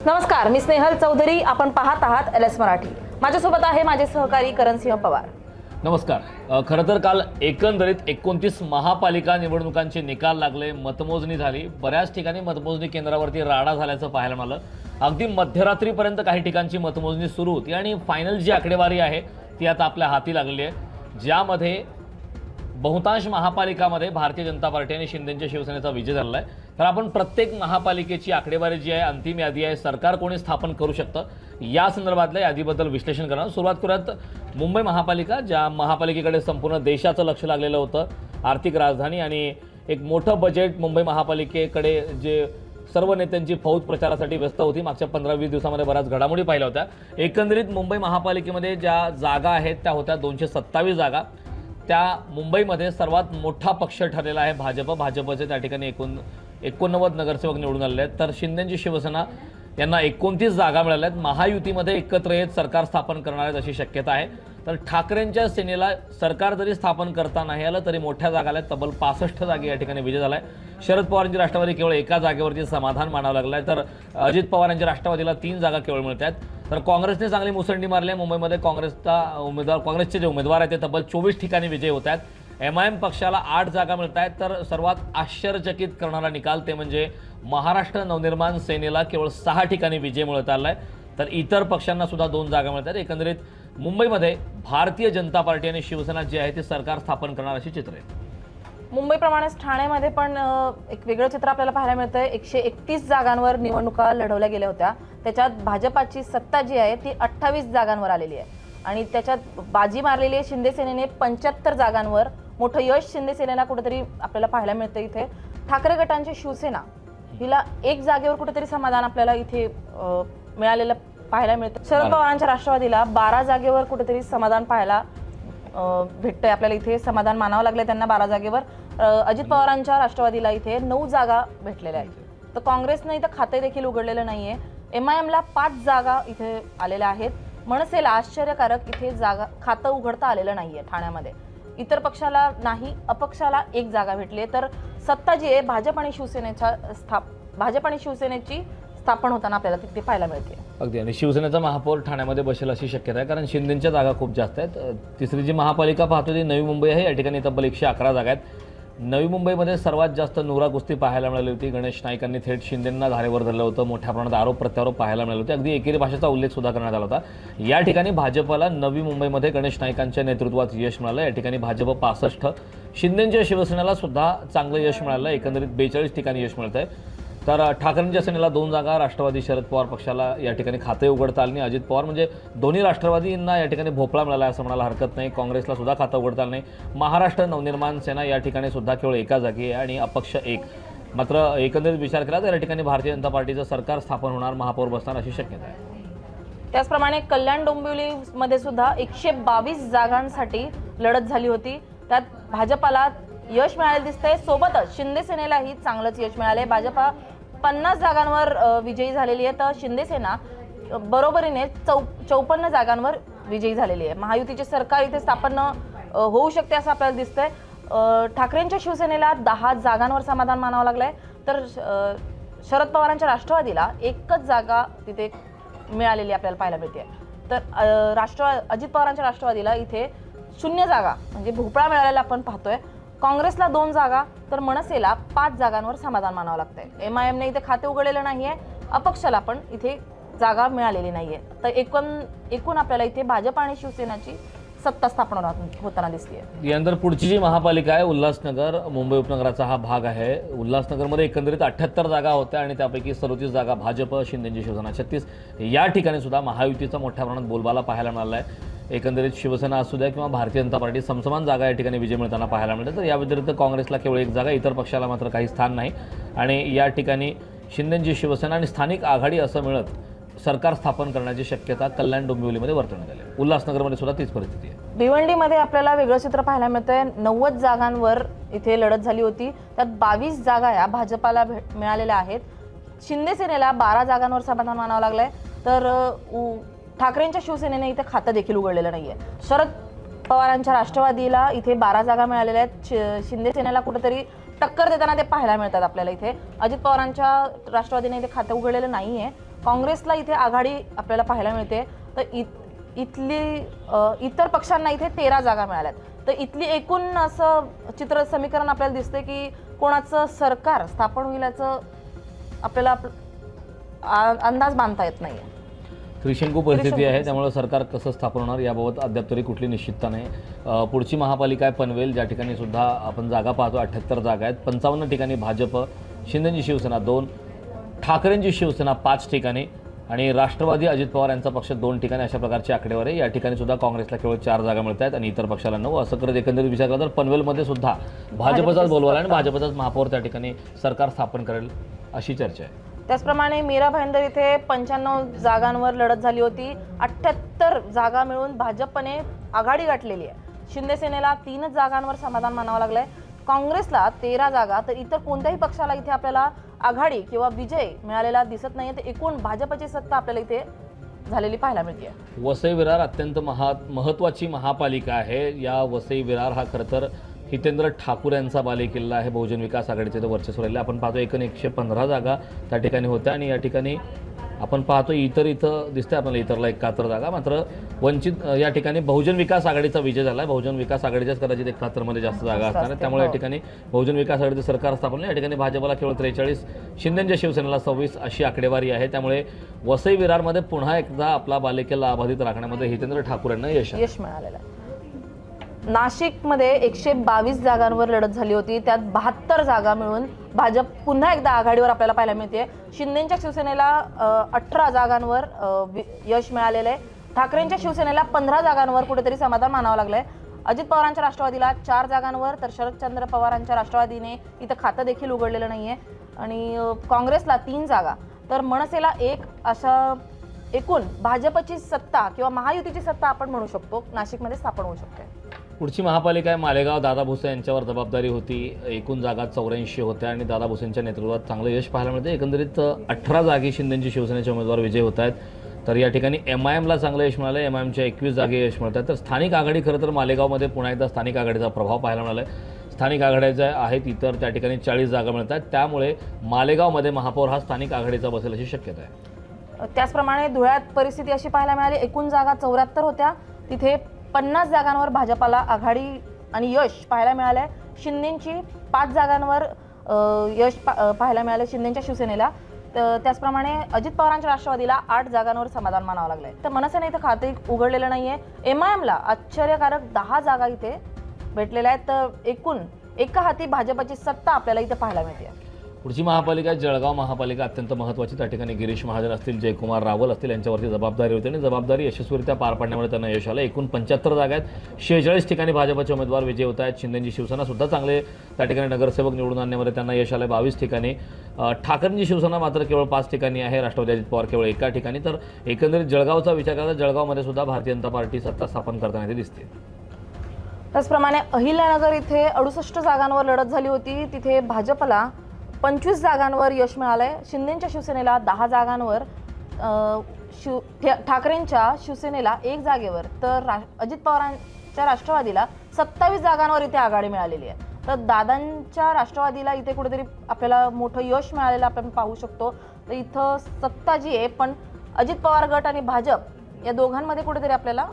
नमस्कार, मी स्नेहल चौधरी. आपण पाहत आहात LS मराठी. माझ्यासोबत आहे माझे सहकारी करणसिंह पवार. नमस्कार. खरं तर काल एकंदरीत 29 महापालिका निवडणुकांचे निकाल लागले, मतमोजणी झाली. बऱ्याच ठिकाणी मतमोजणी केंद्रावरती राडा झाल्याचं पाहायला मिळालं. अगदी मध्यरात्रीपर्यंत काही ठिकाणची मतमोजणी सुरू होती आणि फायनल जी आकडेवारी आहे ती आता आपल्या हाती लागली आहे, ज्यामध्ये बहुतांश महापालिकामध्ये भारतीय जनता पार्टी आणि शिंदेच्या शिवसेनेचा विजय झाला आहे. तर आपण प्रत्येक महापालिकेची आकडेवारी जी आहे, अंतिम यादी आहे, सरकार कोणी स्थापन करू शकतं या संदर्भातल्या यादीबद्दल विश्लेषण करणार. सुरुवात करूयात मुंबई महापालिका, ज्या महापालिकेकडे संपूर्ण देशाचं लक्ष लागलेलं होतं. आर्थिक राजधानी आणि एक मोठं बजेट मुंबई महापालिकेकडे, जे सर्व नेत्यांची फौज प्रचारासाठी व्यस्त होती. मागच्या 15-20 दिवसामध्ये बऱ्याच घडामोडी पाहिल्या होत्या. एकंदरीत मुंबई महापालिकेमध्ये ज्या जागा आहेत त्या होत्या 227 जागा. त्या मुंबईमध्ये सर्वात मोठा पक्ष ठरलेला आहे भाजपचे त्या ठिकाणी 89 नगरसेवक निवडून आलेले आहेत. तर शिंदेची शिवसेना यांना 29 जागा मिळाल्या आहेत. महायुतीमध्ये एकत्र येत सरकार स्थापन करणार आहेत अशी शक्यता आहे. तर ठाकरेंच्या सेनेला सरकार जरी स्थापन करता नाही आलं तरी मोठ्या जागा आल्या. तब्बल 65 जागी या ठिकाणी विजय झाला आहे. शरद पवारांची राष्ट्रवादी केवळ एका जागेवरती समाधान मानावं लागलं आहे. तर अजित पवार यांच्या राष्ट्रवादीला 3 जागा केवळ मिळत आहेत. तर काँग्रेसने चांगली मुसंडी मारली आहे. मुंबईमध्ये काँग्रेसचे जे उमेदवार आहेत ते तब्बल 24 ठिकाणी विजयी होत आहेत. MIM पक्षाला 8 जागा मिळत आहेत. तर सर्वात आश्चर्यचकित करणारा निकाल ते म्हणजे महाराष्ट्र नवनिर्माण सेनेला केवळ 6 ठिकाणी विजय मिळत आला आहे. तर इतर पक्षांना सुद्धा 2 जागा मिळत आहेत. एकंदरीत मुंबईमध्ये भारतीय जनता पार्टी आणि शिवसेना जी आहे ती सरकार स्थापन करणार अशी चित्र आहे. मुंबईप्रमाणेच ठाण्यामध्ये पण एक वेगळं चित्र आपल्याला पाहायला मिळतंय. 131 जागांवर निवडणुका लढवल्या गेल्या होत्या. त्याच्यात भाजपाची सत्ता जी आहे ती 28 जागांवर आलेली आहे आणि त्याच्यात बाजी मारलेली आहे शिंदे सेनेने 75 जागांवर. मोठं यश शिंदे सेनेला कुठेतरी आपल्याला पाहायला मिळतं. इथे ठाकरे गटांची शिवसेना हिला 1 जागेवर कुठेतरी समाधान आपल्याला इथे मिळालेलं पाहायला मिळतं. शरद पवारांच्या राष्ट्रवादीला 12 जागेवर कुठेतरी समाधान पाहायला भेटतंय. आपल्याला इथे समाधान मानावं लागलंय त्यांना 12 जागेवर. अजित पवारांच्या राष्ट्रवादीला इथे 9 जागा भेटलेल्या आहेत. तर काँग्रेसनं इथं खाते देखील उघडलेलं नाहीये. MIMला 5 जागा इथे आलेल्या आहेत. मनसेला आश्चर्यकारक इथे जागा खातं उघडता आलेलं नाहीये ठाण्यामध्ये. इतर पक्षाला नाही, अपक्षाला 1 जागा भेटली. तर सत्ता जी आहे भाजप आणि शिवसेनेची स्थापन होताना आपल्याला तिथे पाहायला मिळते. अगदी. आणि शिवसेनेचा महापौर ठाण्यामध्ये बसेल अशी शक्यता आहे, कारण शिंदेच्या जागा खूप जास्त आहेत. तिसरी जी महापालिका पाहतो ती नवी मुंबई आहे. या ठिकाणी तब्बल 111 जागा आहेत. नवी मुंबईमध्ये सर्वात जास्त नुरा कुस्ती पाहायला मिळाली होती. गणेश नाईकांनी थेट शिंदेंना धारेवर धरलं होतं. मोठ्या प्रमाणात आरोप प्रत्यारोप पाहायला मिळाले होते. अगदी एकेरी भाषेचा उल्लेख सुद्धा करण्यात आला होता. या ठिकाणी भाजपला नवी मुंबईमध्ये गणेश नाईकांच्या नेतृत्वात यश मिळालं. या ठिकाणी भाजप 65, शिंदेच्या शिवसेनेला सुद्धा चांगलं यश मिळालं. एकंदरीत 42 ठिकाणी यश मिळत आहे. तर ठाकरेंच्या सेनेला 2 जागा, राष्ट्रवादी शरद पवार पक्षाला या ठिकाणी खाते उघडता आलं नाही. अजित पवार म्हणजे दोन्ही राष्ट्रवादींना या ठिकाणी भोपळा मिळाला असं म्हणायला हरकत नाही. काँग्रेसला सुद्धा खातं उघडता आलं नाही. महाराष्ट्र नवनिर्माण सेना या ठिकाणी सुद्धा केवळ 1 जागी आहे आणि अपक्ष 1. मात्र एकंदरीत विचार केला तर या ठिकाणी भारतीय जनता पार्टीचं सरकार स्थापन होणार, महापौर बसणार अशी शक्यता आहे. त्याचप्रमाणे कल्याण डोंबिवलीमध्ये सुद्धा 122 जागांसाठी लढत झाली होती. त्यात भाजपाला यश मिळाले दिसतंय. सोबतच शिंदे सेनेलाही चांगलंच यश मिळालंय. भाजपा 50 जागांवर विजयी झालेली आहे. तर शिंदे सेना बरोबरीने 54 जागांवर विजयी झालेली आहे. महायुतीचे सरकार इथे स्थापन होऊ शकते असं आपल्याला दिसतंय. ठाकरेंच्या शिवसेनेला 10 जागांवर समाधान मानावं लागलंय. तर शरद पवारांच्या राष्ट्रवादीला 1च जागा तिथे मिळालेली आपल्याला पाहायला मिळते. तर अजित पवारांच्या राष्ट्रवादीला इथे 0 जागा म्हणजे भोपळा मिळालेला आपण पाहतोय. काँग्रेसला 2 जागा, तर मनसेला 5 जागांवर समाधान मानावं लागतंय. MIMने इथे खाते उघडलेलं नाहीये. अपक्षाला पण इथे जागा मिळालेली नाहीये. तर एकूण आपल्याला इथे भाजप आणि शिवसेनेची सत्ता स्थापन होताना दिसते. यानंतर पुढची जी महापालिका आहे उल्हासनगर, मुंबई उपनगराचा हा भाग आहे. उल्हासनगरमध्ये एकंदरीत 78 जागा होत्या आणि त्यापैकी 37 जागा भाजप, शिंदेची शिवसेना 36. या ठिकाणी सुद्धा महायुतीचा मोठ्या प्रमाणात बोलबाला पाहायला मिळाला आहे. एकंदरीत शिवसेना असू द्या किंवा भारतीय जनता पार्टी समसमान जागा या ठिकाणी विजय मिळताना पाहायला मिळते. तर या व्यतिरिक्त काँग्रेसला केवळ 1 जागा, इतर पक्षाला मात्र काही स्थान नाही. आणि या ठिकाणी शिंदेची शिवसेना आणि स्थानिक आघाडी असं मिळत सरकार स्थापन करण्याची शक्यता कल्याण डोंबिवलीमध्ये वर्तवण्यात आली. उल्हासनगरमध्ये सुद्धा तीच परिस्थिती आहे. भिवंडीमध्ये आपल्याला वेगळं चित्र पाहायला मिळतंय. 90 जागांवर इथे लढत झाली होती. त्यात 22 जागा या भाजपाला मिळालेल्या आहेत. शिंदे सेनेला 12 जागांवर समाधान मानावं लागलंय. तर ठाकरेंच्या शिवसेनेने इथे खातं देखील उघडलेलं नाहीये. शरद पवारांच्या राष्ट्रवादीला इथे 12 जागा मिळालेल्या आहेत. शिंदे सेनेला कुठेतरी टक्कर देताना ते पाहायला मिळतात आपल्याला इथे. अजित पवारांच्या राष्ट्रवादीने इथे खातं उघडलेलं नाहीये. काँग्रेसला इथे आघाडी आपल्याला पाहायला मिळते. तर इतर पक्षांना इथे 13 जागा मिळाल्यात. तर इथली एकूण असं चित्र समीकरण आपल्याला दिसते की कोणाचं सरकार स्थापन होईल याचं आपल्याला अंदाज बांधता येत नाहीये. त्रिशंकू परिस्थिती आहे, त्यामुळे सरकार कसं स्थापन होणार याबाबत अद्याप तरी कुठली निश्चितता नाही. पुढची महापालिका आहे पनवेल, ज्या ठिकाणी सुद्धा आपण जागा पाहतो 78 जागा आहेत. 55 ठिकाणी भाजप, शिंदेची शिवसेना 2, ठाकरेंची शिवसेना 5 ठिकाणी आणि राष्ट्रवादी अजित पवार यांचा पक्ष 2 ठिकाणी, अशा प्रकारची आकडेवारी. या ठिकाणी सुद्धा काँग्रेसला केवळ 4 जागा मिळत आहेत आणि इतर पक्षाला 9. असं करत एकंदरीत विचार केला तर पनवेलमध्ये सुद्धा भाजपचाच बोलवाला आणि भाजपचाच महापौर त्या ठिकाणी सरकार स्थापन करेल अशी चर्चा आहे. त्याचप्रमाणे मीरा भाईंदर इथे 95 जागांवर लढत झाली होती. 78 जागा मिळून भाजपने आघाडी गाठलेली आहे. शिंदे सेनेला 3 जागांवर समाधान मानावं लागलंय. काँग्रेसला 13 जागा, तर इतर कोणत्याही पक्षाला इथे आपल्याला आघाडी किंवा विजय मिळालेला दिसत नाहीये. तर एकूण भाजपची सत्ता आपल्याला इथे झालेली पाहायला मिळते. वसई विरार अत्यंत महत्त्वाची महापालिका आहे. या वसई विरार हा खरं तर हितेंद्र ठाकूर यांचा बालेकिल्ला आहे. बहुजन विकास आघाडीचे वर्चस्व राहिले. आपण पाहतो एकूण 115 जागा त्या ठिकाणी होत्या आणि या ठिकाणी आपण पाहतो इथं दिसतंय आपल्याला इतरला 71 जागा. मात्र वंचित या ठिकाणी बहुजन विकास आघाडीचा विजय झाला आहे. बहुजन विकास आघाडीच्याच कदाचित 71 जास्त जागा असणार आहेत. त्यामुळे या ठिकाणी बहुजन विकास आघाडीचं सरकार स्थापन या ठिकाणी भाजपला केवळ 43, शिंदेच्या शिवसेनेला 26 अशी आकडेवारी आहे. त्यामुळे वसई विरारमध्ये पुन्हा एकदा आपला बालेकिल्ला अबाधित राखण्यामध्ये हितेंद्र ठाकूर यांना यश मिळालेलं आहे. नाशिकमध्ये 122 जागांवर लढत झाली होती. त्यात 72 जागा मिळून भाजप पुन्हा एकदा आघाडीवर आपल्याला पाहायला मिळते. शिंदेच्या शिवसेनेला 18 जागांवर यश मिळालेलं आहे. ठाकरेंच्या शिवसेनेला 15 जागांवर कुठेतरी समाधान मानावं लागलंय. अजित पवारांच्या राष्ट्रवादीला 4 जागांवर, तर शरदचंद्र पवारांच्या राष्ट्रवादीने इथं खातं देखील उघडलेलं नाहीये आणि काँग्रेसला 3 जागा, तर मनसेला 1, अशा एकूण भाजपची सत्ता किंवा महायुतीची सत्ता आपण म्हणू शकतो नाशिकमध्ये स्थापन होऊ शकते. पुढची महापालिका आहे मालेगाव. दादा भुसे यांच्यावर जबाबदारी होती. एकूण जागा 84 होत्या आणि दादा भुसेंच्या नेतृत्वात चांगलं यश पाहायला मिळते. एकंदरीत 18 जागी शिंदेची शिवसेनेचे उमेदवार विजय होत आहेत. तर या ठिकाणी MIMला चांगलं यश मिळालं. MIMच्या 21 जागे यश मिळतात. तर स्थानिक आघाडी खरं तर मालेगावमध्ये पुन्हा एकदा स्थानिक आघाडीचा प्रभाव पाहायला मिळाला आहे. स्थानिक आघाड्या आहेत इतर त्या ठिकाणी 40 जागा मिळतात. त्यामुळे मालेगावमध्ये महापौर हा स्थानिक आघाडीचा बसेल अशी शक्यता आहे. त्याचप्रमाणे धुळ्यात परिस्थिती अशी पाहायला मिळाली. एकूण जागा 74 होत्या. तिथे 50 जागांवर भाजपाला आघाडी आणि यश पाहायला मिळालंय. शिंदेची 5 जागांवर यश पाहायला मिळालं शिंदेच्या शिवसेनेला. त्याचप्रमाणे अजित पवारांच्या राष्ट्रवादीला 8 जागांवर समाधान मानावं लागलंय. तर मनसेने इथं खाते उघडलेलं नाहीये. MIMला आश्चर्यकारक 10 जागा इथे भेटलेल्या आहेत. तर एकूण एका हाती भाजपची सत्ता आपल्याला इथे पाहायला मिळते. पुढची महापालिका जळगाव महापालिका अत्यंत महत्त्वाची. त्या ठिकाणी गिरीश महाजन असतील, जयकुमार रावल असतील यांच्यावरती जबाबदारी होती आणि जबाबदारी यशस्वीरित्या पार पाडण्यामुळे त्यांना यश आलं. एकूण 75 जागा आहेत. 46 ठिकाणी भाजपचे उमेदवार विजय होत आहेत. शिंदेची शिवसेना सुद्धा चांगले त्या ठिकाणी नगरसेवक निवडून आणण्यामध्ये त्यांना यश आलं 22 ठिकाणी. ठाकरेंची शिवसेना मात्र केवळ 5 ठिकाणी आहे. राष्ट्रवादी अजित पवार केवळ 1 ठिकाणी. तर एकंदरीत जळगावचा विचार करता जळगावमध्ये सुद्धा भारतीय जनता पार्टी सत्ता स्थापन करताना ते दिसते. त्याचप्रमाणे अहिल्यानगर इथे 68 जागांवर लढत झाली होती. तिथे भाजपला 25 जागांवर यश मिळालंय. शिंदेच्या शिवसेनेला 10 जागांवर, ठाकरेंच्या शिवसेनेला 1 जागेवर, तर अजित पवारांच्या राष्ट्रवादीला 27 जागांवर इथे आघाडी मिळालेली आहे. तर दादांच्या राष्ट्रवादीला इथे कुठेतरी आपल्याला मोठं यश मिळालेलं आपण पाहू शकतो. तर इथं सत्ता जी आहे पण अजित पवार गट आणि भाजप या दोघांमध्ये कुठेतरी आपल्याला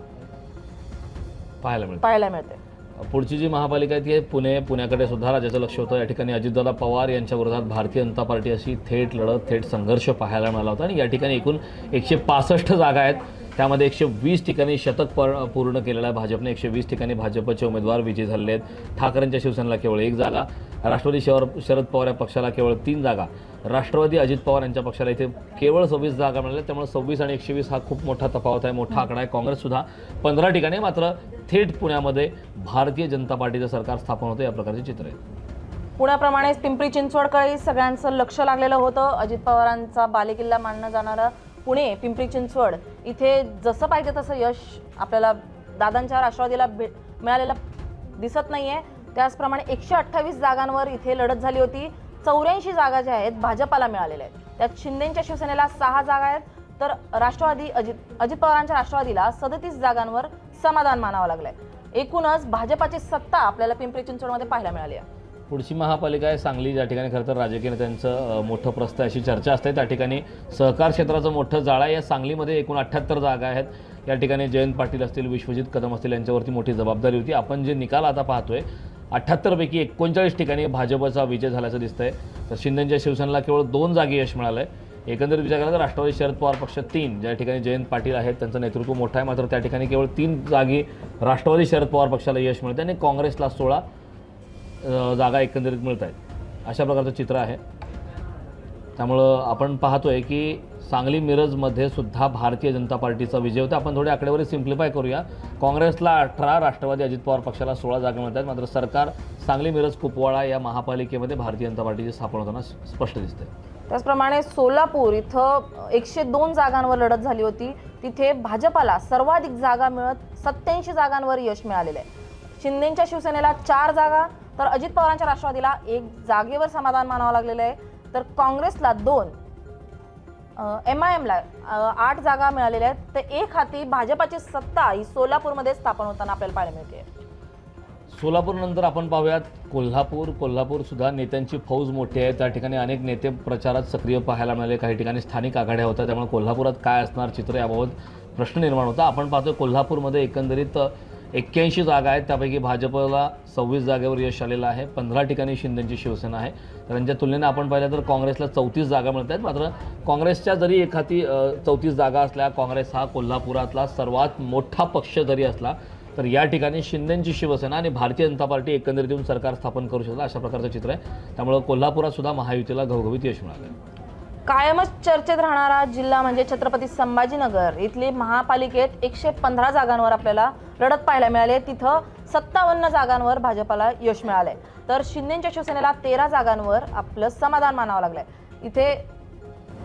पाहायला मिळते. पुढची जी महापालिका आहे ती आहे पुण्याकडे सुद्धा राज्याचं लक्ष होतं. या ठिकाणी अजितदादा पवार यांच्या विरोधात भारतीय जनता पार्टी अशी थेट लढत, थेट संघर्ष पाहायला मिळाला होता आणि या ठिकाणी एकूण 165 जागा आहेत. त्यामध्ये 120 ठिकाणी शतक पूर्ण केलेलं आहे भाजपने. 120 ठिकाणी भाजपचे उमेदवार विजयी झालेले आहेत. ठाकरेंच्या शिवसेनेला केवळ 1 जागा, राष्ट्रवादी शरद पवार या पक्षाला केवळ 3 जागा, राष्ट्रवादी अजित पवार यांच्या पक्षाला इथे केवळ 26 जागा मिळाल्या. त्यामुळे 26 आणि 120 हा खूप मोठा तफावत आहे, मोठा आकडा आहे. काँग्रेससुद्धा 15 ठिकाणी, मात्र थेट पुण्यामध्ये भारतीय जनता पार्टीचं सरकार स्थापन होतं या प्रकारचे चित्र आहे. पुण्याप्रमाणेच पिंपरी चिंचवडकडे सगळ्यांचं लक्ष लागलेलं होतं. अजित पवारांचा बालेकिल्ला मानलं जाणारं पुणे, पिंपरी चिंचवड इथे जसं पाहिजे तसं यश आपल्याला दादांच्या राष्ट्रवादीला मिळालेलं दिसत नाहीये. त्याचप्रमाणे 128 जागांवर इथे लढत झाली होती. 84 जागा ज्या आहेत भाजपाला मिळालेल्या आहेत. त्यात शिंदेच्या शिवसेनेला 6 जागा आहेत, तर राष्ट्रवादी अजित पवारांच्या राष्ट्रवादीला 37 जागांवर समाधान मानावं लागलंय. एकूणच भाजपाची सत्ता आपल्याला पिंपरी चिंचवडमध्ये पाहायला मिळाली आहे. पुढची महापालिका आहे सांगली, ज्या ठिकाणी खरं तर राजकीय नेत्यांचं मोठं प्रस्थ आहे अशी चर्चा असते. त्या ठिकाणी सहकार क्षेत्राचं मोठं जाळं आहे. या सांगलीमध्ये एकूण 78 जागा आहेत. या ठिकाणी जयंत पाटील असतील, विश्वजित कदम असतील यांच्यावरती मोठी जबाबदारी होती. आपण जे निकाल आता पाहतोय 78 पैकी 39 ठिकाणी भाजपचा विजय झाल्याचं दिसतंय. तर शिंदेच्या शिवसेनेला केवळ 2 जागी यश मिळालं आहे. एकंदरीत विचार केला तर राष्ट्रवादी शरद पवार पक्ष 3, ज्या ठिकाणी जयंत पाटील आहेत त्यांचं नेतृत्व मोठं आहे, मात्र त्या ठिकाणी केवळ 3 जागी राष्ट्रवादी शरद पवार पक्षाला यश मिळतं आणि काँग्रेसला 16 जागा एकंदरीत मिळत आहेत. अशा प्रकारचं चित्र आहे. त्यामुळं आपण पाहतोय की सांगली मिरजमध्ये सुद्धा भारतीय जनता पार्टीचा विजय होता. आपण थोडे आकडेवारी सिम्प्लिफाय करूया. काँग्रेसला 18, राष्ट्रवादी अजित पवार पक्षाला 16 जागा मिळत आहेत. मात्र सरकार सांगली मिरज कुपवाडा या महापालिकेमध्ये भारतीय जनता पार्टीची स्थापना होताना स्पष्ट दिसते. त्याचप्रमाणे सोलापूर इथं 102 जागांवर लढत झाली होती. तिथे भाजपाला सर्वाधिक जागा मिळत 87 जागांवर यश मिळालेलं आहे. शिंदेच्या शिवसेनेला 4 जागा तर अजित पवारांच्या राष्ट्रवादीला 1 जागेवर समाधान मानावं लागलेलं आहे. तर काँग्रेसला 2, MIMला 8 जागा मिळालेल्या आहेत. तर एक हाती भाजपाची सत्ता ही सोलापूरमध्ये स्थापन होताना आपल्याला पाहायला मिळते. सोलापूरनंतर आपण पाहूयात कोल्हापूर सुद्धा नेत्यांची फौज मोठी आहे. त्या ठिकाणी अनेक नेते प्रचारात सक्रिय पाहायला मिळाले. काही ठिकाणी स्थानिक आघाड्या होत्या. त्यामुळे कोल्हापुरात काय असणार चित्र याबाबत प्रश्न निर्माण होता. आपण पाहतोय कोल्हापूरमध्ये एकंदरीत 81 जागा आहेत. त्यापैकी भाजपला 26 जागेवर यश आलेलं आहे. 15 ठिकाणी शिंदेची शिवसेना आहे. तर त्यांच्या तुलनेने आपण पाहिलं तर काँग्रेसला 34 जागा मिळत आहेत. मात्र काँग्रेसच्या जरी एखादी 34 जागा असल्या, काँग्रेस हा कोल्हापुरातला सर्वात मोठा पक्ष जरी असला तर या ठिकाणी शिंदेची शिवसेना आणि भारतीय जनता पार्टी एकंदरीत येऊन सरकार स्थापन करू शकतात अशा प्रकारचं चित्र आहे. त्यामुळे कोल्हापुरात सुद्धा महायुतीला घवघवीत यश मिळालं. कायमच चर्चेत राहणारा जिल्हा म्हणजे छत्रपती संभाजीनगर. इथली महापालिकेत 115 जागांवर आपल्याला लढत पाहायला मिळाली. तिथं 57 जागांवर भाजपाला यश मिळालंय. तर शिंदेच्या शिवसेनेला 13 जागांवर आपलं समाधान मानावं लागलंय. इथे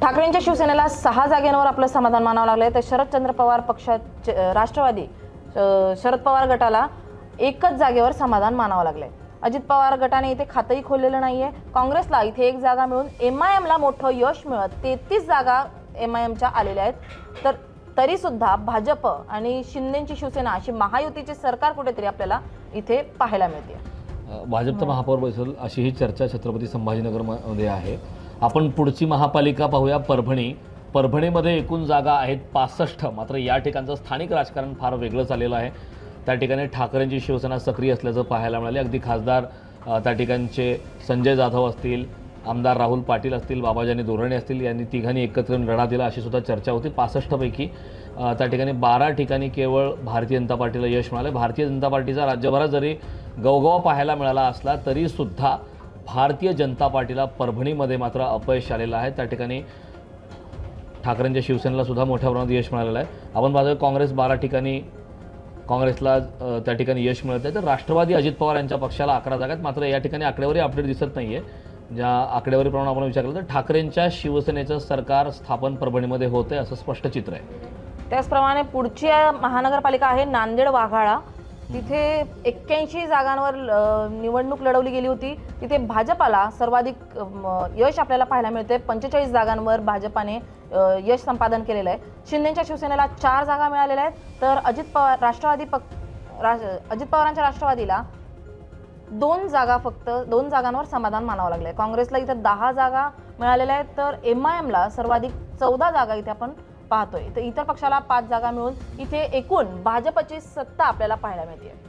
ठाकरेंच्या शिवसेनेला 6 जागांवर आपलं समाधान मानावं लागलंय. तर शरदचंद्र पवार पक्षात राष्ट्रवादी शरद पवार गटाला 1च जागेवर समाधान मानावं लागलंय. अजित पवार गटाने इथे खातंही खोललेलं नाहीये. काँग्रेसला इथे 1 जागा मिळून MIMला मोठं यश मिळत 33 जागा MIMच्या आलेल्या आहेत. तर तरी सुद्धा भाजप आणि शिंदेची शिवसेना अशी महायुतीचे सरकार कुठेतरी आपल्याला इथे पाहायला मिळते. भाजपचा महापौर बसेल अशी ही चर्चा छत्रपती संभाजीनगरमध्ये आहे. आपण पुढची महापालिका पाहूया. परभणीमध्ये एकूण जागा आहेत 65. मात्र या ठिकाणचं स्थानिक राजकारण फार वेगळं चाललेलं आहे. त्या ठिकाणी ठाकरेंची शिवसेना सक्रिय असल्याचं पाहायला मिळाले. अगदी खासदार त्या ठिकाणचे संजय जाधव असतील, आमदार राहुल पाटील असतील, बाबाजानी दोरणे असतील, यांनी तिघांनी एकत्र लढा दिला अशी सुद्धा चर्चा होती. 65 पैकी त्या ठिकाणी 12 ठिकाणी केवळ भारतीय जनता पार्टीला यश मिळालं. भारतीय जनता पार्टीचा राज्यभरात जरी गवगवा पाहायला मिळाला असला तरीसुद्धा भारतीय जनता पार्टीला परभणीमध्ये मात्र अपयश आलेलं आहे. त्या ठिकाणी ठाकरेंच्या शिवसेनेला सुद्धा मोठ्या प्रमाणात यश मिळालेलं आहे. आपण पाहतोय काँग्रेस 12 ठिकाणी काँग्रेसला त्या ठिकाणी यश मिळत आहे. तर राष्ट्रवादी अजित पवार यांच्या पक्षाला 11 जागा आहेत. मात्र या ठिकाणी आकडेवारी अपडेट दिसत नाही आहे. ज्या आकडेवारीप्रमाणे आपण विचार केला तर ठाकरेंच्या शिवसेनेचं सरकार स्थापन परभणीमध्ये होतं असं स्पष्ट चित्र आहे. त्याचप्रमाणे पुढची महानगरपालिका आहे नांदेड वाघाळा. तिथे 81 जागांवर निवडणूक लढवली गेली होती. तिथे भाजपाला सर्वाधिक यश आपल्याला पाहायला मिळते. 45 जागांवर भाजपाने यश संपादन केलेलं आहे. शिंदेच्या शिवसेनेला 4 जागा मिळालेल्या आहेत. तर अजित पवारांच्या राष्ट्रवादीला 2 जागांवर समाधान मानावं लागलंय. काँग्रेसला इथं 10 जागा मिळालेल्या आहेत. तर MIMला सर्वाधिक 14 जागा इथे आपण पाहतोय. तर इतर पक्षाला 5 जागा मिळून इथे एकूण भाजपची सत्ता आपल्याला पाहायला मिळते.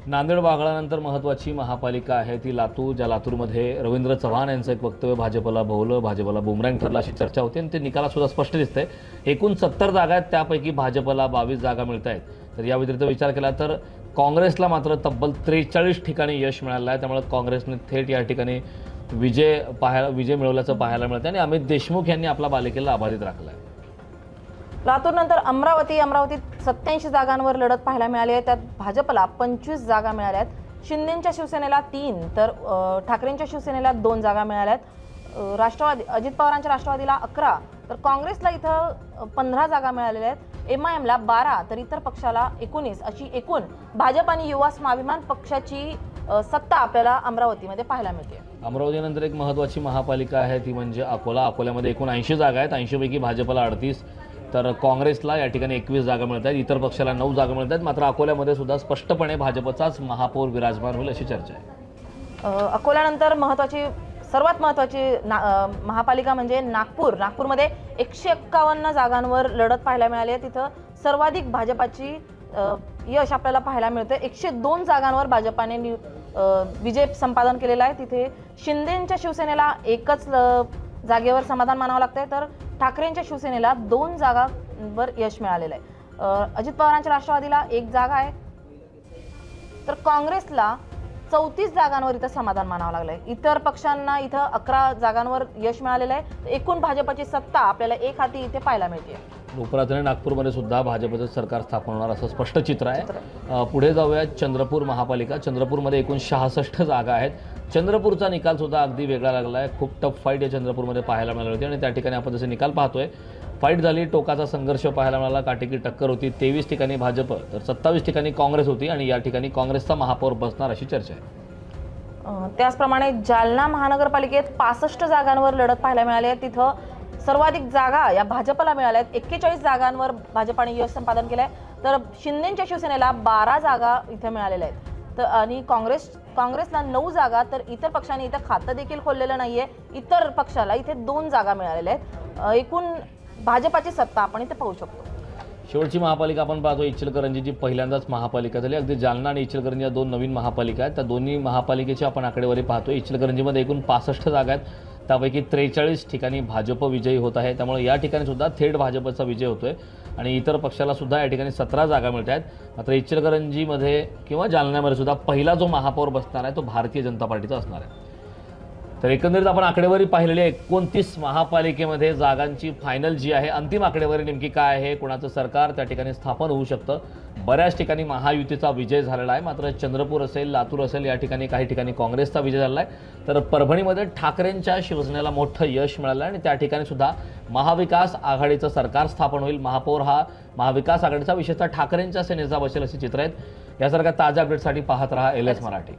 नांदेड वाघाळानंतर महत्त्वाची महापालिका आहे ती लातूर. ज्या लातूरमध्ये रवींद्र चव्हाण यांचं एक वक्तव्य भाजपला भोवलं, भाजपला बुमरँग ठरलं अशी चर्चा होती आणि ते निकालात सुद्धा स्पष्ट दिसतंय. एकूण 70 जागा आहेत. त्यापैकी भाजपला 22 जागा मिळत आहेत. तर या व्यतिरिक्त विचार केला तर काँग्रेसला मात्र तब्बल 43 ठिकाणी यश मिळालं आहे. त्यामुळे काँग्रेसने थेट या ठिकाणी विजय मिळवल्याचं पाहायला मिळतं आणि अमित देशमुख यांनी आपला बालेकिल्ला अबाधित राखला आहे. लातूर नंतर अमरावतीत 87 जागांवर लढत पाहायला मिळाली आहे. त्यात भाजपला 25 जागा मिळाल्या आहेत. शिंदेच्या शिवसेनेला 3 तर ठाकरेंच्या शिवसेनेला 2 जागा मिळाल्या आहेत. राष्ट्रवादी अजित पवारांच्या राष्ट्रवादीला 11 तर काँग्रेसला इथं 15 जागा मिळालेल्या आहेत. MIMला 12 तर इतर पक्षाला 19 अशी एकूण भाजप आणि युवा स्वाभिमान पक्षाची सत्ता आपल्याला अमरावतीमध्ये पाहायला मिळते. अमरावतीनंतर एक महत्त्वाची महापालिका आहे ती म्हणजे अकोल्यामध्ये एकूण 80 जागा आहेत. 80 पैकी भाजपला 38 तर काँग्रेसला या ठिकाणी 21 जागा मिळत आहेत. इतर पक्षाला 9 जागा मिळत आहेत. मात्र अकोल्यामध्ये सुद्धा स्पष्टपणे भाजपचाच महापौर विराजमान होईल अशी चर्चा आहे. अकोल्यानंतर सर्वात महत्त्वाची महापालिका म्हणजे नागपूरमध्ये 151 जागांवर लढत पाहायला मिळाली आहे. तिथं सर्वाधिक भाजपाची यश आपल्याला पाहायला मिळतं. 102 जागांवर भाजपाने विजय संपादन केलेला आहे. तिथे शिंदेंच्या शिवसेनेला एकच जागेवर समाधान मानावं लागतंय, तर ठाकरेंच्या शिवसेनेला 2 जागांवर यश मिळालेलं आहे. अजित पवारांच्या राष्ट्रवादीला 1 जागा आहे, तर काँग्रेसला 34 जागांवर इथं समाधान मानावं लागलंय. इतर पक्षांना इथं 11 जागांवर यश मिळालेलं आहे. एकूण भाजपची सत्ता आपल्याला एक हाती इथे पाहायला मिळते. लवकरात नागपूरमध्ये सुद्धा भाजपचं सरकार स्थापन होणार असं स्पष्ट चित्र आहे. पुढे जाऊयात चंद्रपूर महापालिका. चंद्रपूरमध्ये एकूण 66 जागा आहेत. चंद्रपूरचा निकाल सुद्धा अगदी वेगळा लागला आहे. खूप टफ फाईट या चंद्रपूरमध्ये पाहायला मिळाली होती आणि त्या ठिकाणी आपण जसे निकाल पाहतोय, फाईट झाली, टोकाचा संघर्ष पाहायला मिळाला, काटेकी टक्कर होती. 23 ठिकाणी भाजप तर 27 ठिकाणी काँग्रेस होती आणि या ठिकाणी काँग्रेसचा महापौर बसणार अशी चर्चा आहे. त्याचप्रमाणे जालना महानगरपालिकेत 65 जागांवर लढत पाहायला मिळाली आहे. तिथं सर्वाधिक जागा या भाजपला मिळाल्या आहेत. 41 जागांवर भाजपाने यश संपादन केलंय, तर शिंदेच्या शिवसेनेला 12 जागा इथे मिळालेल्या आहेत. तर आणि काँग्रेसला 9 जागा, तर इतर पक्षांनी इथं खातं देखील खोललेलं नाहीये. इतर पक्षाला इथे 2 जागा मिळालेल्या आहेत. एकूण भाजपाची सत्ता आपण इथे पाहू शकतो. शेवटची महापालिका आपण पाहतो इचलकरंजीची पहिल्यांदाच महापालिका झाली. अगदी जालना आणि इचलकरंजी या 2 नवीन महापालिका आहेत. त्या दोन्ही महापालिकेची आपण आकडेवारी पाहतो. इचलकरंजीमध्ये एकूण 65 जागा आहेत, त्यापैकी 43 ठिकाणी भाजप विजयी होत आहे. त्यामुळे या ठिकाणी सुद्धा थेट भाजपचा विजय होतोय आणि इतर पक्षाला सुद्धा या ठिकाणी 17 जागा मिळत आहेत. मात्र इचलकरंजीमध्ये किंवा जालन्यामध्ये सुद्धा पहिला जो महापौर बसणार आहे तो भारतीय जनता पार्टीचा असणार आहे. तर एकंदरीत आपण आकडेवारी पाहिलेली आहे. 29 महापालिकेमध्ये जागांची फायनल जी आहे, अंतिम आकडेवारी नेमकी काय आहे, कोणाचं सरकार त्या ठिकाणी स्थापन होऊ शकतं. बऱ्याच ठिकाणी महायुतीचा विजय झालेला आहे. मात्र चंद्रपूर असेल, लातूर असेल, या ठिकाणी काही ठिकाणी काँग्रेसचा विजय झालेला आहे. तर परभणीमध्ये ठाकरेंच्या शिवसेनेला मोठं यश मिळालं आहे आणि त्या ठिकाणी सुद्धा महाविकास आघाडीचं सरकार स्थापन होईल. महापौर हा महाविकास आघाडीचा, विशेषतः ठाकरेंच्या सेनेचा बसेल असे चित्र आहेत. यासारख्या ताज्या अपडेटसाठी पाहत रहा LS मराठी.